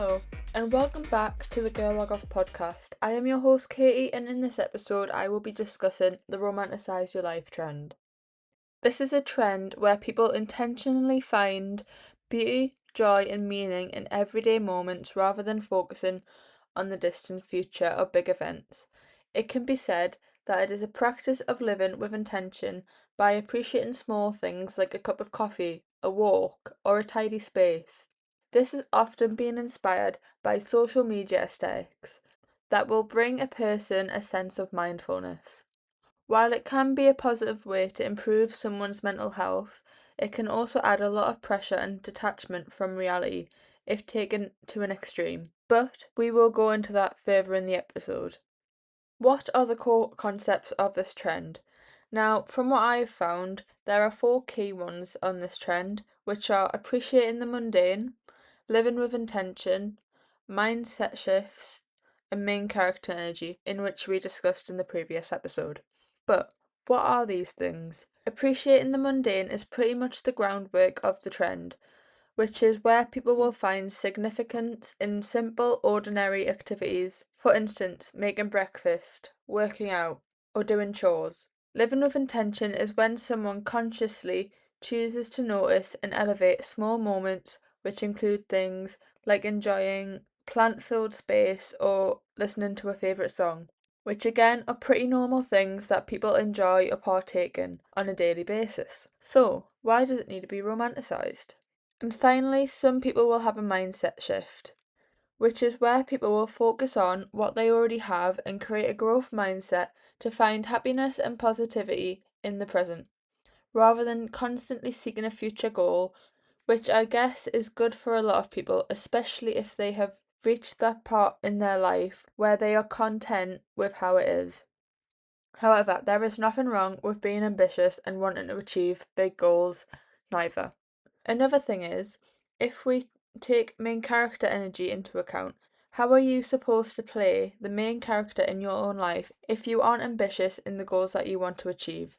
Hello, and welcome back to the Girl Log Off podcast. I am your host Katie, and in this episode, I will be discussing the Romanticise Your Life trend. This is a trend where people intentionally find beauty, joy, and meaning in everyday moments rather than focusing on the distant future or big events. It can be said that it is a practice of living with intention by appreciating small things like a cup of coffee, a walk, or a tidy space. This has often been inspired by social media aesthetics that will bring a person a sense of mindfulness. While it can be a positive way to improve someone's mental health, it can also add a lot of pressure and detachment from reality if taken to an extreme. But we will go into that further in the episode. What are the core concepts of this trend? Now, from what I've found, there are four key ones on this trend, which are appreciating the mundane, living with intention, mindset shifts, and main character energy, in which we discussed in the previous episode. But what are these things? Appreciating the mundane is pretty much the groundwork of the trend, which is where people will find significance in simple, ordinary activities. For instance, making breakfast, working out, or doing chores. Living with intention is when someone consciously chooses to notice and elevate small moments, which include things like enjoying plant-filled space or listening to a favourite song, which again are pretty normal things that people enjoy or partake in on a daily basis. So, why does it need to be romanticised? And finally, some people will have a mindset shift, which is where people will focus on what they already have and create a growth mindset to find happiness and positivity in the present, rather than constantly seeking a future goal, which I guess is good for a lot of people, especially if they have reached that part in their life where they are content with how it is. However, there is nothing wrong with being ambitious and wanting to achieve big goals, neither. Another thing is, if we take main character energy into account, how are you supposed to play the main character in your own life if you aren't ambitious in the goals that you want to achieve?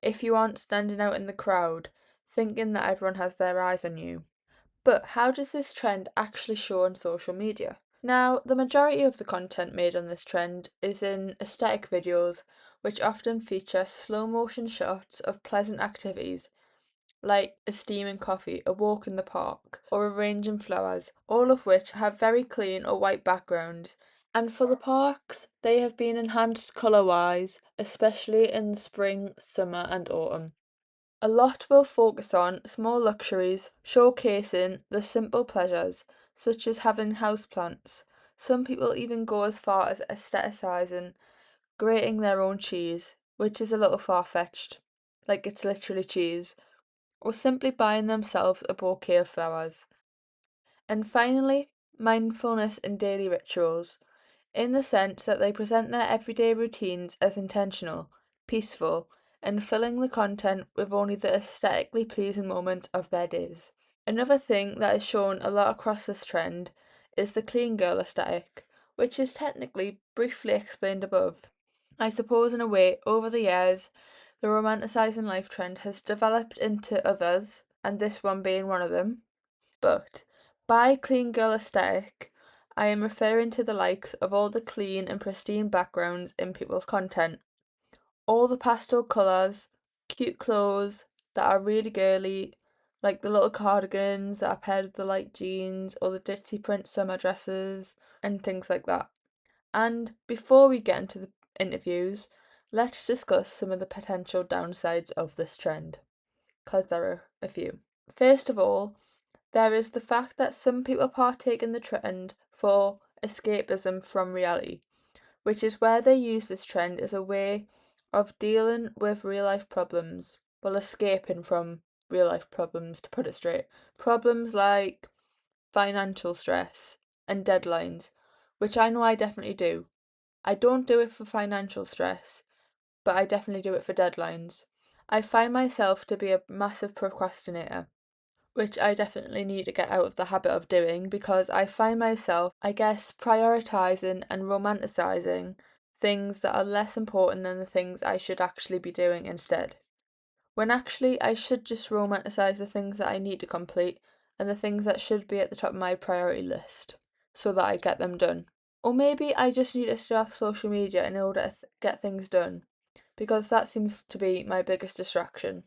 If you aren't standing out in the crowd, thinking that everyone has their eyes on you? But how does this trend actually show on social media? Now, the majority of the content made on this trend is in aesthetic videos, which often feature slow motion shots of pleasant activities like a steaming coffee, a walk in the park, or arranging flowers, all of which have very clean or white backgrounds. And for the parks, they have been enhanced colour-wise, especially in the spring, summer and autumn. A lot will focus on small luxuries, showcasing the simple pleasures, such as having houseplants. Some people even go as far as aestheticising, grating their own cheese, which is a little far-fetched, like it's literally cheese, or simply buying themselves a bouquet of flowers. And finally, mindfulness in daily rituals, in the sense that they present their everyday routines as intentional, peaceful, and filling the content with only the aesthetically pleasing moments of their days. Another thing that is shown a lot across this trend is the clean girl aesthetic, which is technically briefly explained above. I suppose in a way, over the years, the romanticising life trend has developed into others, and this one being one of them. But by clean girl aesthetic, I am referring to the likes of all the clean and pristine backgrounds in people's content. All the pastel colours, cute clothes that are really girly, like the little cardigans that are paired with the light jeans or the ditzy print summer dresses and things like that. And before we get into the interviews, let's discuss some of the potential downsides of this trend, because there are a few. First of all, there is the fact that some people partake in the trend for escapism from reality, which is where they use this trend as a way of dealing with real life problems, well, escaping from real life problems, to put it straight. Problems like financial stress and deadlines, which I know I definitely do. I don't do it for financial stress, but I definitely do it for deadlines. I find myself to be a massive procrastinator, which I definitely need to get out of the habit of doing because I find myself, I guess, prioritising and romanticising things that are less important than the things I should actually be doing instead. When actually I should just romanticise the things that I need to complete and the things that should be at the top of my priority list. so that I get them done. Or maybe I just need to stay off social media in order to get things done, because that seems to be my biggest distraction.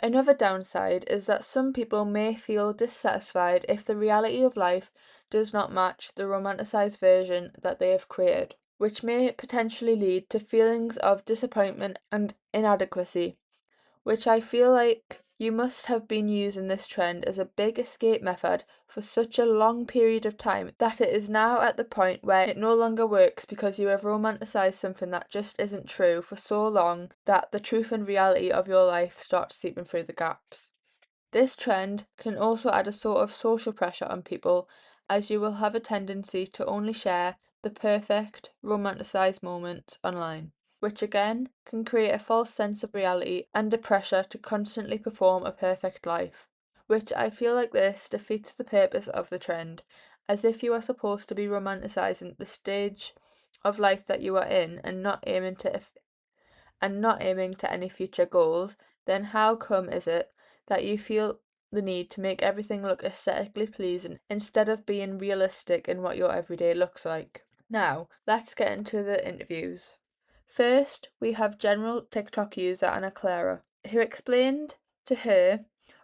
Another downside is that some people may feel dissatisfied if the reality of life does not match the romanticised version that they have created, which may potentially lead to feelings of disappointment and inadequacy, which I feel like you must have been using this trend as a big escape method for such a long period of time that it is now at the point where it no longer works because you have romanticised something that just isn't true for so long that the truth and reality of your life starts seeping through the gaps. This trend can also add a sort of social pressure on people, as you will have a tendency to only share the perfect, romanticised moments online, which again can create a false sense of reality and a pressure to constantly perform a perfect life, which I feel like this defeats the purpose of the trend, as if you are supposed to be romanticising the stage of life that you are in and not aiming to any future goals, then how come is it that you feel the need to make everything look aesthetically pleasing instead of being realistic in what your everyday looks like? Now, let's get into the interviews. First, we have general TikTok user Anna Clara, who explained to her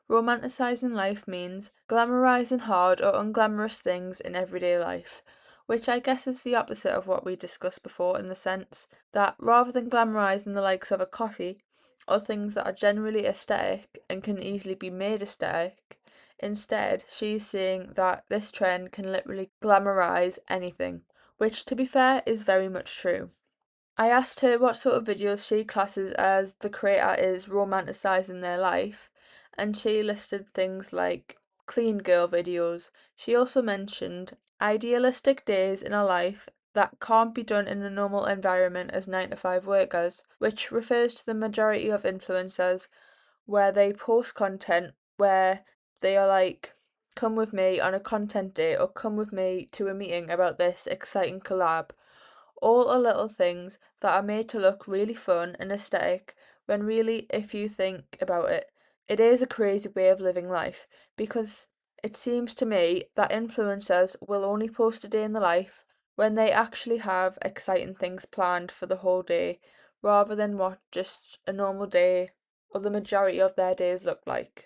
romanticising life means glamorising hard or unglamorous things in everyday life, which I guess is the opposite of what we discussed before, in the sense that rather than glamorising the likes of a coffee or things that are generally aesthetic and can easily be made aesthetic, instead she's saying that this trend can literally glamorise anything, which to be fair is very much true. I asked her what sort of videos she classes as the creator is romanticising their life, and she listed things like clean girl videos. She also mentioned idealistic days in a life that can't be done in a normal environment as 9 to 5 workers, which refers to the majority of influencers where they post content where they are like, come with me on a content day or come with me to a meeting about this exciting collab. All are little things that are made to look really fun and aesthetic when really, if you think about it, it is a crazy way of living life, because it seems to me that influencers will only post a day in the life when they actually have exciting things planned for the whole day, rather than what just a normal day or the majority of their days look like.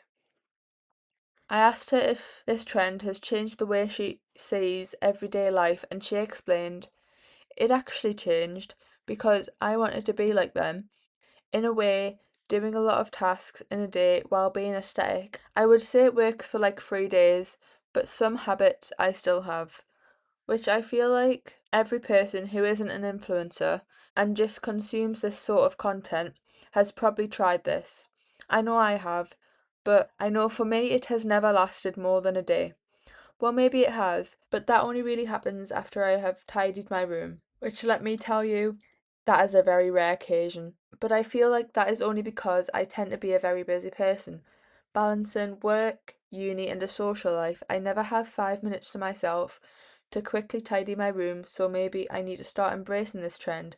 I asked her if this trend has changed the way she sees everyday life, and she explained it actually changed because I wanted to be like them. In a way, doing a lot of tasks in a day while being aesthetic. I would say it works for like 3 days, but some habits I still have, which I feel like every person who isn't an influencer and just consumes this sort of content has probably tried this. I know I have, but I know for me it has never lasted more than a day. Well, maybe it has, but that only really happens after I have tidied my room, which let me tell you, that is a very rare occasion. But I feel like that is only because I tend to be a very busy person. Balancing work, uni, and a social life, I never have 5 minutes to myself to quickly tidy my room, so maybe I need to start embracing this trend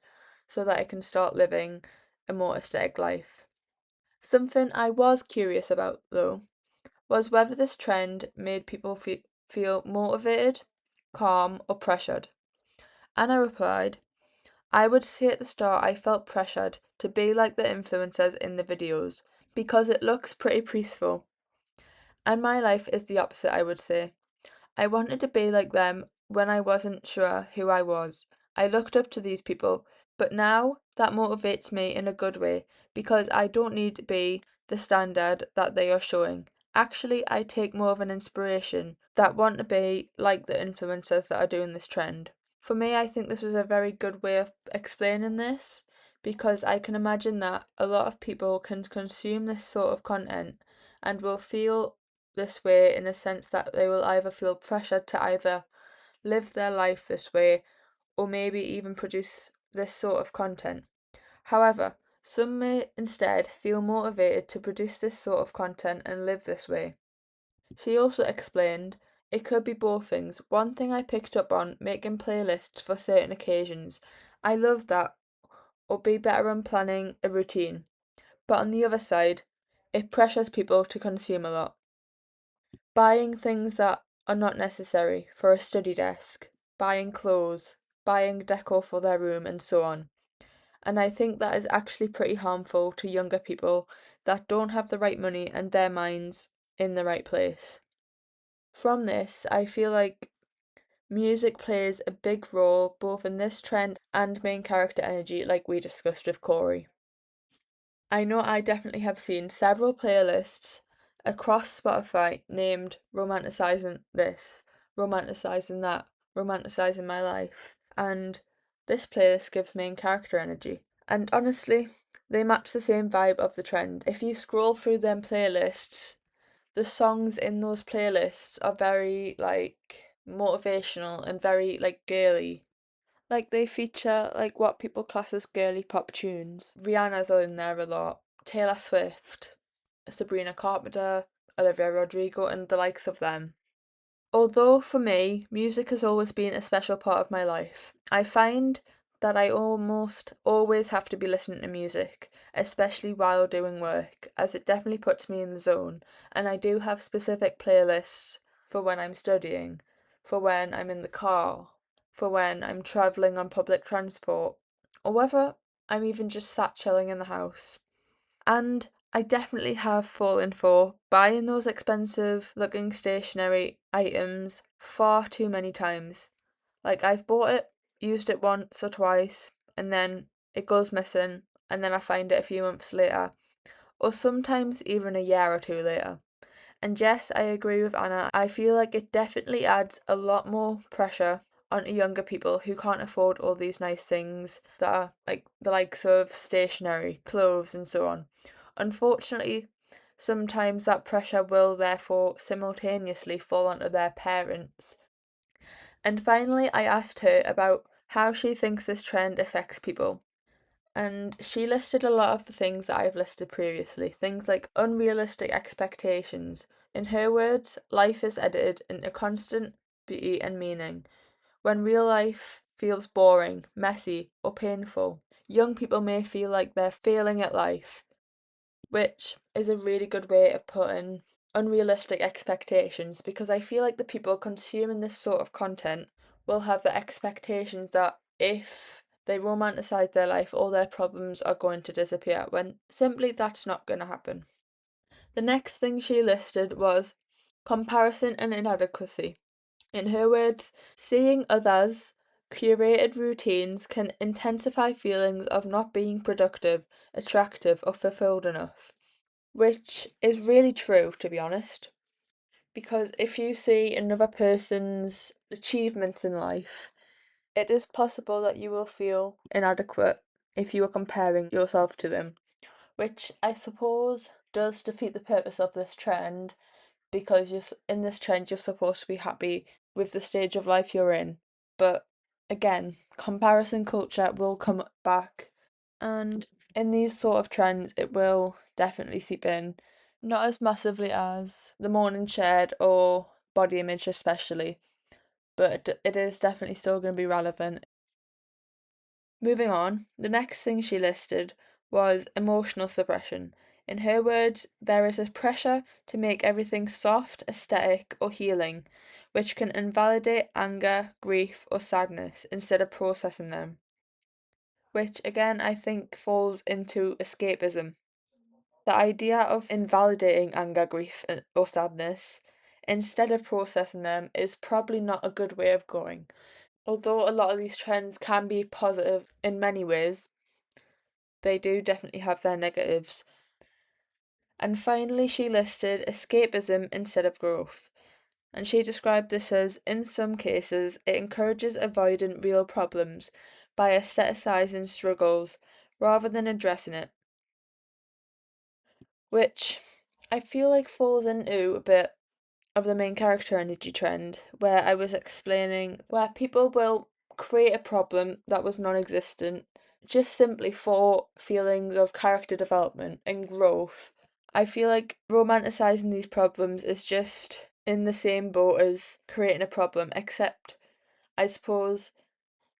so that I can start living a more aesthetic life. Something I was curious about, though, was whether this trend made people feel motivated, calm, or pressured. Anna replied, I would say at the start I felt pressured to be like the influencers in the videos because it looks pretty peaceful. And my life is the opposite, I would say. I wanted to be like them when I wasn't sure who I was. I looked up to these people, but now that motivates me in a good way because I don't need to be the standard that they are showing. Actually, I take more of an inspiration that want to be like the influencers that are doing this trend. For me, I think this was a very good way of explaining this because I can imagine that a lot of people can consume this sort of content and will feel this way in a sense that they will either feel pressured to either live their life this way or maybe even produce this sort of content. However, some may instead feel motivated to produce this sort of content and live this way. She also explained it could be both things. One thing I picked up on making playlists for certain occasions. I love that, or be better on planning a routine. But on the other side, it pressures people to consume a lot, buying things that are not necessary for a study desk, buying clothes, buying decor for their room, and so on. And I think that is actually pretty harmful to younger people that don't have the right money and their minds in the right place. From this, I feel like music plays a big role both in this trend and main character energy, like we discussed with Corey. I know I definitely have seen several playlists across Spotify named Romanticising this, Romanticising that, Romanticising my life, and this playlist gives main character energy. And honestly, they match the same vibe of the trend. If you scroll through them playlists, the songs in those playlists are very like motivational and very like girly. Like they feature like what people class as girly pop tunes. Rihanna's in there a lot. Taylor Swift, Sabrina Carpenter, Olivia Rodrigo, and the likes of them. Although for me, music has always been a special part of my life, I find that I almost always have to be listening to music, especially while doing work, as it definitely puts me in the zone. And I do have specific playlists for when I'm studying, for when I'm in the car, for when I'm travelling on public transport, or whether I'm even just sat chilling in the house. And I definitely have fallen for buying those expensive looking stationery items far too many times. Like I've bought it, used it once or twice, and then it goes missing, and then I find it a few months later, or sometimes even a year or two later. And yes, I agree with Anna. I feel like it definitely adds a lot more pressure onto younger people who can't afford all these nice things that are like the likes of stationery, clothes, and so on. Unfortunately, sometimes that pressure will therefore simultaneously fall onto their parents. And finally, I asked her about how she thinks this trend affects people. And she listed a lot of the things that I've listed previously, things like unrealistic expectations. In her words, life is edited into constant beauty and meaning. When real life feels boring, messy, or painful, young people may feel like they're failing at life, which is a really good way of putting unrealistic expectations because I feel like the people consuming this sort of content will have the expectations that if they romanticize their life, all their problems are going to disappear, when simply that's not going to happen. The next thing she listed was comparison and inadequacy. In her words, seeing others' curated routines can intensify feelings of not being productive, attractive, or fulfilled enough. Which is really true, to be honest. Because if you see another person's achievements in life, it is possible that you will feel inadequate if you are comparing yourself to them, which I suppose does defeat the purpose of this trend because in this trend you're supposed to be happy with the stage of life you're in. But again, comparison culture will come back, and in these sort of trends it will definitely seep in. Not as massively as the morning shed or body image especially, but it is definitely still going to be relevant. Moving on, the next thing she listed was emotional suppression. In her words, there is a pressure to make everything soft, aesthetic, or healing, which can invalidate anger, grief, or sadness instead of processing them. Which again I think falls into escapism. The idea of invalidating anger, grief, or sadness instead of processing them is probably not a good way of going. Although a lot of these trends can be positive in many ways, they do definitely have their negatives. And finally, she listed escapism instead of growth. And she described this as, in some cases, it encourages avoiding real problems by aestheticizing struggles rather than addressing it. Which I feel like falls into a bit of the main character energy trend, where I was explaining where people will create a problem that was non existent just simply for feelings of character development and growth. I feel like romanticizing these problems is just in the same boat as creating a problem, except I suppose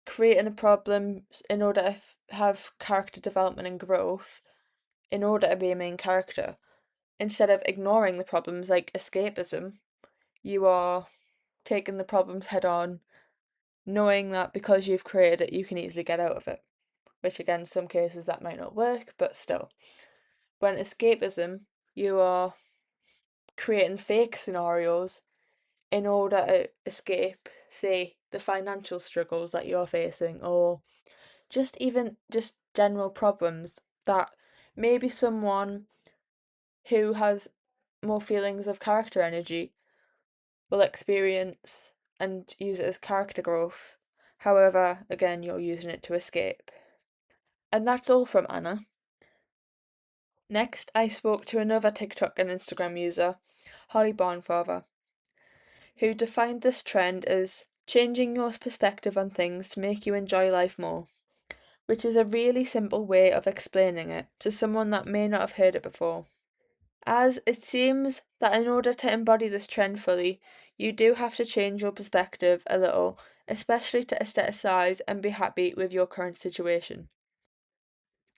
creating a problem in order to have character development and growth in order to be a main character instead of ignoring the problems like escapism. You are taking the problems head on, knowing that because you've created it, you can easily get out of it. Which, again, in some cases that might not work, but still. When escapism, you are creating fake scenarios in order to escape, say, the financial struggles that you're facing, or just general problems that maybe someone who has more feelings of character energy will experience and use it as character growth. However, again, you're using it to escape. And that's all from Anna. Next, I spoke to another TikTok and Instagram user, Holly Barnfather, who defined this trend as changing your perspective on things to make you enjoy life more, which is a really simple way of explaining it to someone that may not have heard it before. As it seems that in order to embody this trend fully, you do have to change your perspective a little, especially to aestheticize and be happy with your current situation.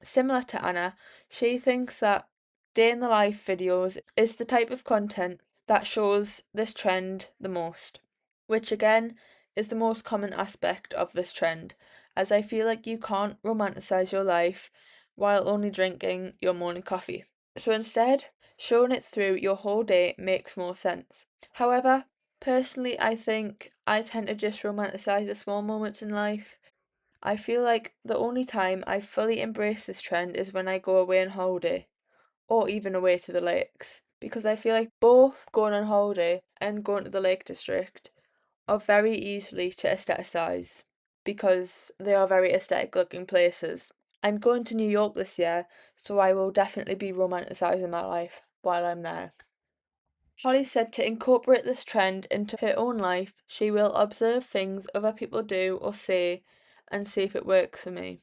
Similar to Anna, she thinks that day in the life videos is the type of content that shows this trend the most, which again is the most common aspect of this trend, as I feel like you can't romanticize your life while only drinking your morning coffee. So instead, showing it through your whole day makes more sense. However, personally, I think I tend to just romanticize the small moments in life. I feel like the only time I fully embrace this trend is when I go away on holiday, or even away to the lakes, because I feel like both going on holiday and going to the Lake District are very easily to aestheticize because they are very aesthetic looking places. I'm going to New York this year, so I will definitely be romanticising my life while I'm there. Holly said to incorporate this trend into her own life, she will observe things other people do or say and see if it works for me,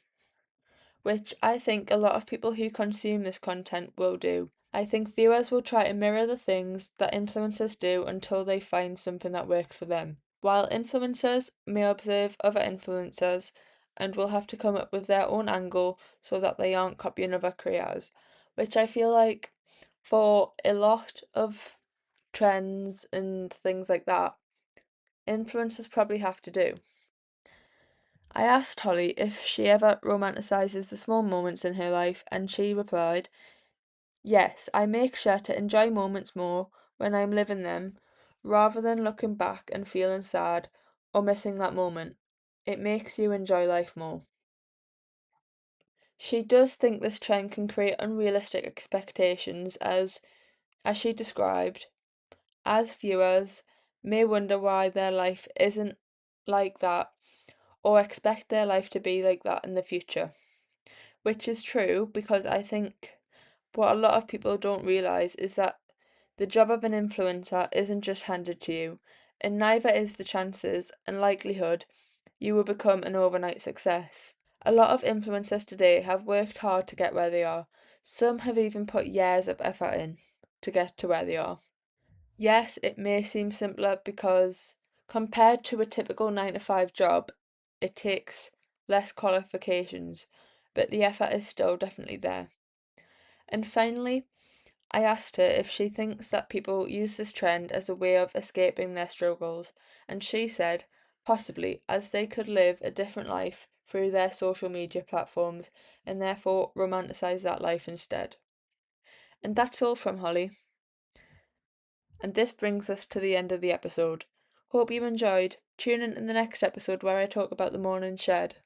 which I think a lot of people who consume this content will do. I think viewers will try to mirror the things that influencers do until they find something that works for them, while influencers may observe other influencers and will have to come up with their own angle so that they aren't copying other creators, which I feel like for a lot of trends and things like that, influencers probably have to do. I asked Holly if she ever romanticizes the small moments in her life, and she replied, "Yes, I make sure to enjoy moments more when I'm living them, rather than looking back and feeling sad or missing that moment. It makes you enjoy life more." She does think this trend can create unrealistic expectations as she described, as viewers may wonder why their life isn't like that or expect their life to be like that in the future. Which is true because I think what a lot of people don't realise is that the job of an influencer isn't just handed to you, and neither is the chances and likelihood you will become an overnight success. A lot of influencers today have worked hard to get where they are. Some have even put years of effort in to get to where they are. Yes, it may seem simpler because compared to a typical 9 to 5 job, it takes less qualifications, but the effort is still definitely there. And finally, I asked her if she thinks that people use this trend as a way of escaping their struggles, and she said possibly, as they could live a different life through their social media platforms and therefore romanticize that life instead. And that's all from Holly. And this brings us to the end of the episode. Hope you enjoyed. Tune in the next episode where I talk about the morning shed.